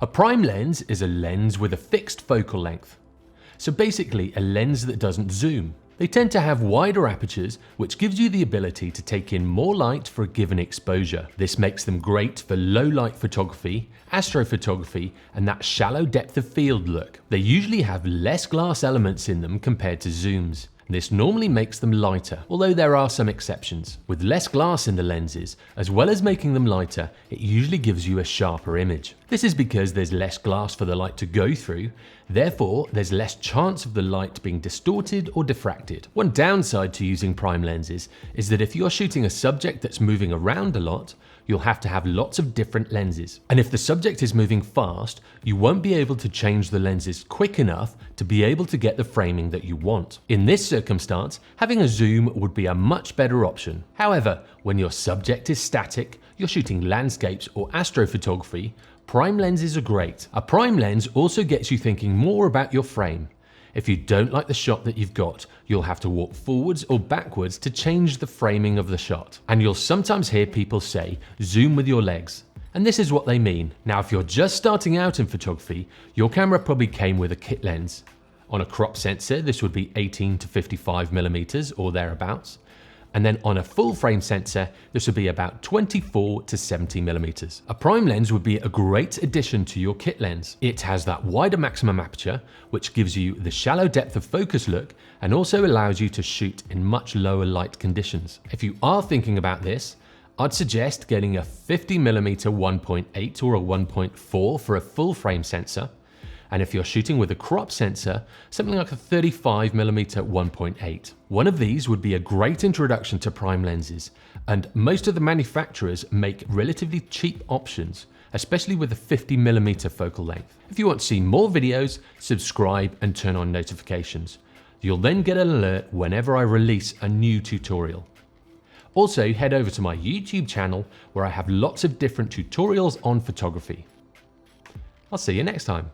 A prime lens is a lens with a fixed focal length. So basically a lens that doesn't zoom. They tend to have wider apertures, which gives you the ability to take in more light for a given exposure. This makes them great for low light photography, astrophotography, and that shallow depth of field look. They usually have less glass elements in them compared to zooms. This normally makes them lighter, although there are some exceptions. With less glass in the lenses, as well as making them lighter, it usually gives you a sharper image. This is because there's less glass for the light to go through, therefore there's less chance of the light being distorted or diffracted. One downside to using prime lenses is that if you're shooting a subject that's moving around a lot, you'll have to have lots of different lenses. And if the subject is moving fast, you won't be able to change the lenses quick enough to be able to get the framing that you want. In this circumstance, having a zoom would be a much better option. However, when your subject is static, you're shooting landscapes or astrophotography, prime lenses are great. A prime lens also gets you thinking more about your frame. If you don't like the shot that you've got, you'll have to walk forwards or backwards to change the framing of the shot. And you'll sometimes hear people say, zoom with your legs. And this is what they mean. Now, if you're just starting out in photography, your camera probably came with a kit lens. On a crop sensor, this would be 18 to 55 millimeters or thereabouts. And then on a full frame sensor, this would be about 24 to 70 millimeters. A prime lens would be a great addition to your kit lens. It has that wider maximum aperture, which gives you the shallow depth of focus look and also allows you to shoot in much lower light conditions. If you are thinking about this, I'd suggest getting a 50mm 1.8 or a 1.4 for a full frame sensor. And if you're shooting with a crop sensor, something like a 35mm 1.8. One of these would be a great introduction to prime lenses, and most of the manufacturers make relatively cheap options, especially with a 50mm focal length. If you want to see more videos, subscribe and turn on notifications. You'll then get an alert whenever I release a new tutorial. Also, head over to my YouTube channel where I have lots of different tutorials on photography. I'll see you next time.